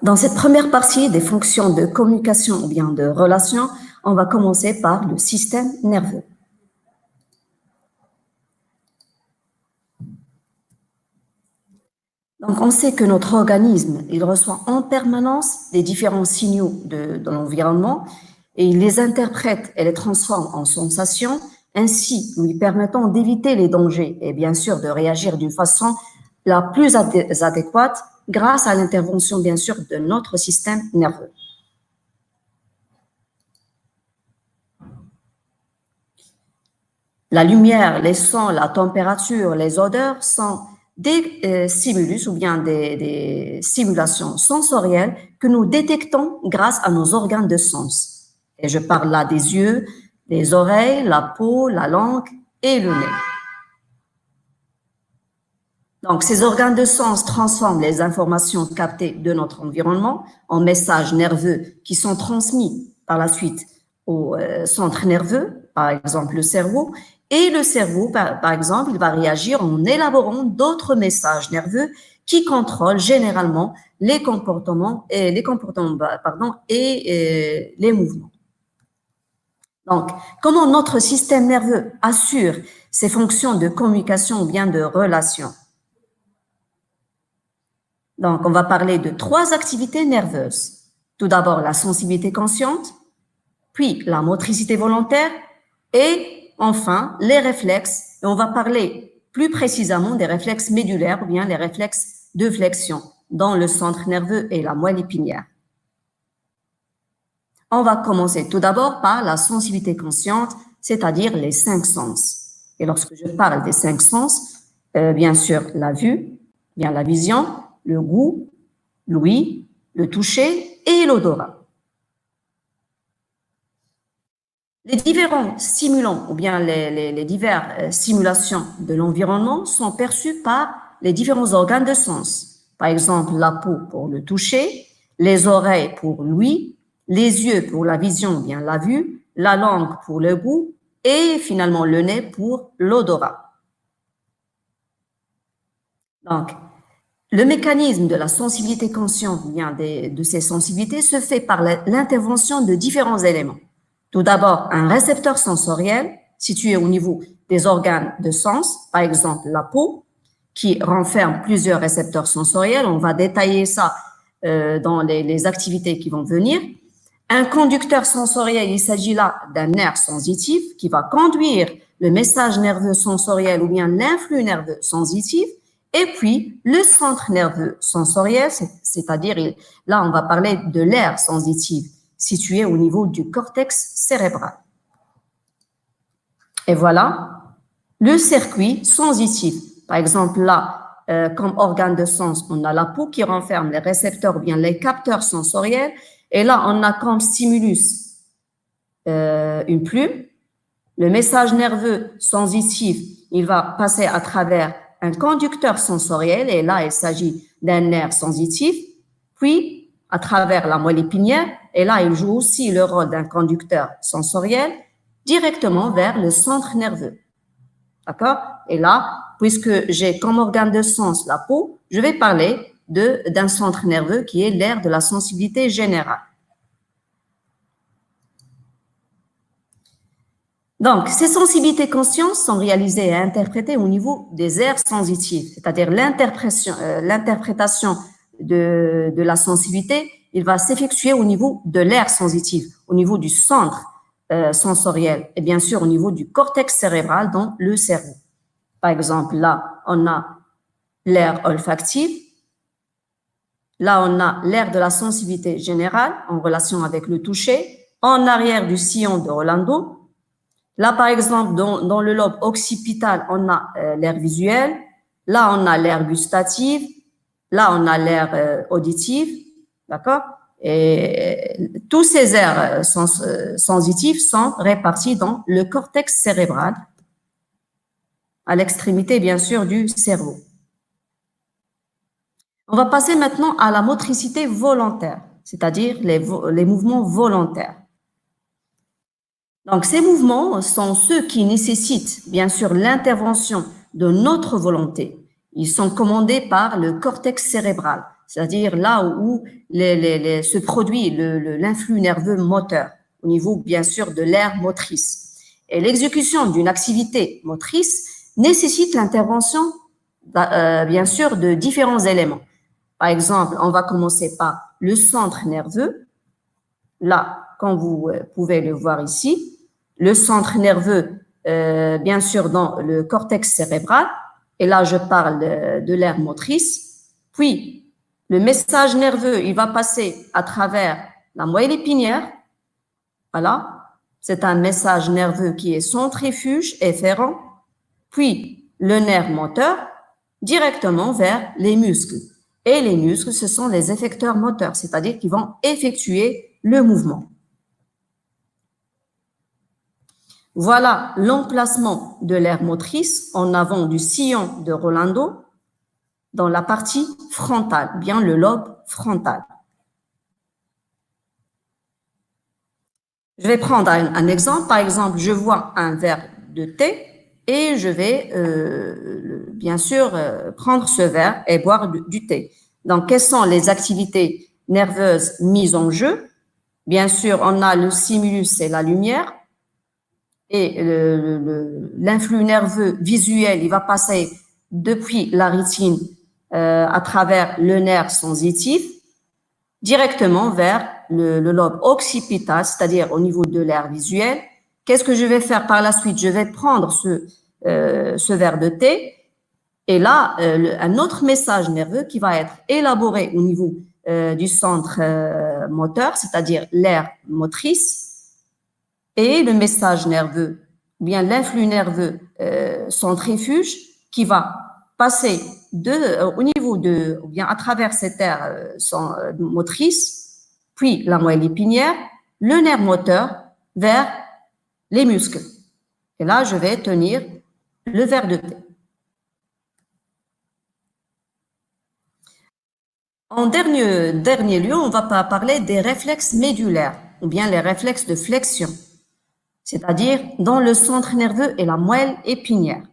Dans cette première partie des fonctions de communication ou bien de relation, on va commencer par le système nerveux. Donc, on sait que notre organisme, il reçoit en permanence les différents signaux de l'environnement et il les interprète et les transforme en sensations, ainsi lui permettant d'éviter les dangers et bien sûr de réagir d'une façon la plus adéquate grâce à l'intervention bien sûr de notre système nerveux. La lumière, les sons, la température, les odeurs sont des stimulus ou bien des stimulations sensorielles que nous détectons grâce à nos organes de sens. Et je parle là des yeux, des oreilles, la peau, la langue et le nez. Donc, ces organes de sens transforment les informations captées de notre environnement en messages nerveux qui sont transmis par la suite au centre nerveux, par exemple le cerveau. Et le cerveau, par exemple, il va réagir en élaborant d'autres messages nerveux qui contrôlent généralement les comportements et les mouvements. Donc, comment notre système nerveux assure ses fonctions de communication ou bien de relation? Donc, on va parler de 3 activités nerveuses. Tout d'abord, la sensibilité consciente, puis la motricité volontaire et enfin, les réflexes. Et on va parler plus précisément des réflexes médulaires ou bien les réflexes de flexion dans le centre nerveux et la moelle épinière. On va commencer tout d'abord par la sensibilité consciente, c'est-à-dire les 5 sens. Et lorsque je parle des 5 sens, bien sûr, la vue, bien la vision, le goût, l'ouïe, le toucher et l'odorat. Les différents stimulants ou bien les diverses stimulations de l'environnement sont perçues par les différents organes de sens. Par exemple, la peau pour le toucher, les oreilles pour l'ouïe, les yeux pour la vision ou bien la vue, la langue pour le goût et finalement le nez pour l'odorat. Donc, le mécanisme de la sensibilité consciente, bien de ces sensibilités, se fait par l'intervention de différents éléments. Tout d'abord, un récepteur sensoriel situé au niveau des organes de sens, par exemple la peau, qui renferme plusieurs récepteurs sensoriels. On va détailler ça dans les activités qui vont venir. Un conducteur sensoriel, il s'agit là d'un nerf sensitif qui va conduire le message nerveux sensoriel ou bien l'influx nerveux sensitif. Et puis, le centre nerveux sensoriel, c'est-à-dire, là, on va parler de l'aire sensitive, situé au niveau du cortex cérébral. Et voilà, le circuit sensitif. Par exemple, là, comme organe de sens, on a la peau qui renferme les récepteurs ou bien les capteurs sensoriels. Et là, on a comme stimulus une plume. Le message nerveux sensitif, il va passer à travers un conducteur sensoriel, et là, il s'agit d'un nerf sensitif, puis à travers la moelle épinière, et là, il joue aussi le rôle d'un conducteur sensoriel directement vers le centre nerveux. D'accord? Et là, puisque j'ai comme organe de sens la peau, je vais parler d'un centre nerveux qui est l'aire de la sensibilité générale. Donc, ces sensibilités conscientes sont réalisées et interprétées au niveau des aires sensitives, c'est-à-dire l'interprétation de la sensibilité, il va s'effectuer au niveau de l'aire sensitive, au niveau du centre sensoriel et bien sûr au niveau du cortex cérébral dans le cerveau. Par exemple, là, on a l'aire olfactive, là, on a l'aire de la sensibilité générale en relation avec le toucher, en arrière du sillon de Rolando. Là, par exemple, dans le lobe occipital, on a l'aire visuelle. Là, on a l'aire gustative. Là, on a l'aire auditive. D'accord? Et tous ces aires sensitives sont répartis dans le cortex cérébral, à l'extrémité, bien sûr, du cerveau. On va passer maintenant à la motricité volontaire, c'est-à-dire les mouvements volontaires. Donc, ces mouvements sont ceux qui nécessitent, bien sûr, l'intervention de notre volonté. Ils sont commandés par le cortex cérébral, c'est-à-dire là où se produit l'influx nerveux moteur, au niveau, bien sûr, de l'aire motrice. Et l'exécution d'une activité motrice nécessite l'intervention, bien sûr, de différents éléments. Par exemple, on va commencer par le centre nerveux. Là, comme vous pouvez le voir ici, le centre nerveux, bien sûr, dans le cortex cérébral. Et là, je parle de l'aire motrice. Puis, le message nerveux, il va passer à travers la moelle épinière. Voilà, c'est un message nerveux qui est centrifuge efférent. Puis, le nerf moteur directement vers les muscles. Et les muscles, ce sont les effecteurs moteurs, c'est-à-dire qu'ils vont effectuer le mouvement. Voilà l'emplacement de l'aire motrice en avant du sillon de Rolando dans la partie frontale, bien le lobe frontal. Je vais prendre un exemple. Par exemple, je vois un verre de thé et je vais bien sûr prendre ce verre et boire du thé. Donc, quelles sont les activités nerveuses mises en jeu? Bien sûr, on a le stimulus, c'est la lumière. Et l'influx nerveux visuel, il va passer depuis la rétine à travers le nerf sensitif directement vers le lobe occipital, c'est-à-dire au niveau de l'aire visuelle. Qu'est-ce que je vais faire par la suite? Je vais prendre ce verre de thé et là, un autre message nerveux qui va être élaboré au niveau du centre moteur, c'est-à-dire l'aire motrice, et le message nerveux, ou bien l'influx nerveux centrifuge qui va passer au niveau ou bien à travers cette aire motrice, puis la moelle épinière, le nerf moteur vers les muscles. Et là, je vais tenir le verre de thé. En dernier lieu, on va parler des réflexes médulaires, ou bien les réflexes de flexion, c'est-à-dire dans le centre nerveux et la moelle épinière.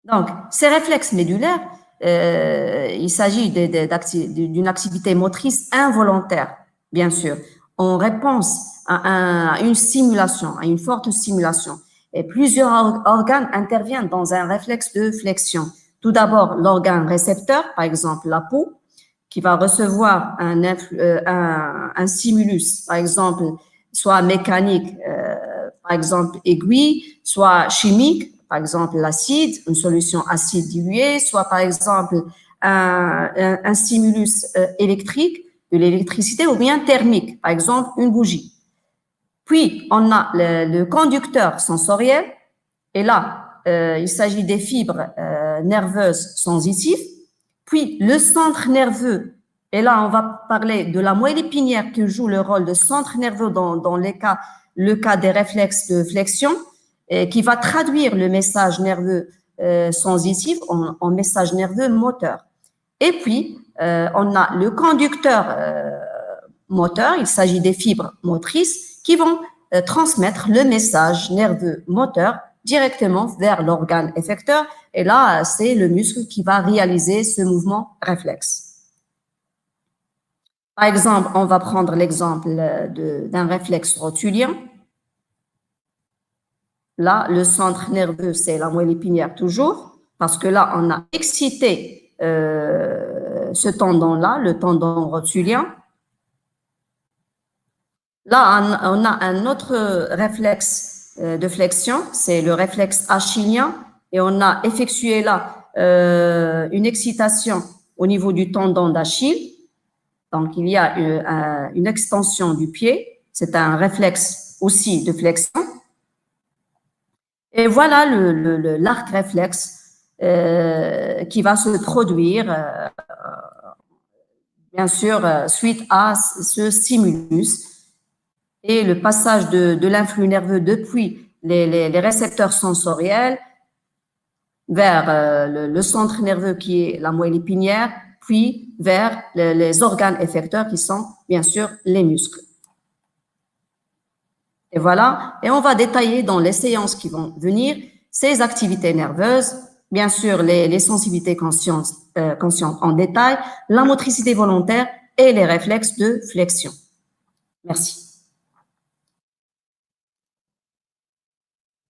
Donc, ces réflexes médulaires, il s'agit d'une activité motrice involontaire, bien sûr, en réponse à une stimulation, à une forte stimulation. Et plusieurs organes interviennent dans un réflexe de flexion. Tout d'abord, l'organe récepteur, par exemple la peau, qui va recevoir un stimulus, par exemple, soit mécanique, par exemple aiguille, soit chimique, par exemple l'acide, une solution acide diluée, soit par exemple un stimulus électrique, de l'électricité, ou bien thermique, par exemple une bougie. Puis, on a le conducteur sensoriel, et là, il s'agit des fibres nerveuses sensitives. Puis, le centre nerveux, et là, on va parler de la moelle épinière qui joue le rôle de centre nerveux dans le cas des réflexes de flexion, qui va traduire le message nerveux sensitif en message nerveux moteur. Et puis, on a le conducteur moteur, il s'agit des fibres motrices qui vont transmettre le message nerveux moteur directement vers l'organe effecteur. Et là, c'est le muscle qui va réaliser ce mouvement réflexe. Par exemple, on va prendre l'exemple d'un réflexe rotulien. Là, le centre nerveux, c'est la moelle épinière toujours, parce que là, on a excité ce tendon-là, le tendon rotulien. Là, on a un autre réflexe de flexion, c'est le réflexe achillien, et on a effectué là une excitation au niveau du tendon d'Achille. Donc, il y a une extension du pied, c'est un réflexe aussi de flexion. Et voilà l'arc réflexe qui va se produire, bien sûr, suite à ce stimulus et le passage de l'influx nerveux depuis les récepteurs sensoriels vers le centre nerveux qui est la moelle épinière, puis vers les organes effecteurs qui sont, bien sûr, les muscles. Et voilà, et on va détailler dans les séances qui vont venir ces activités nerveuses, bien sûr les sensibilités conscientes consciente en détail, la motricité volontaire et les réflexes de flexion. Merci.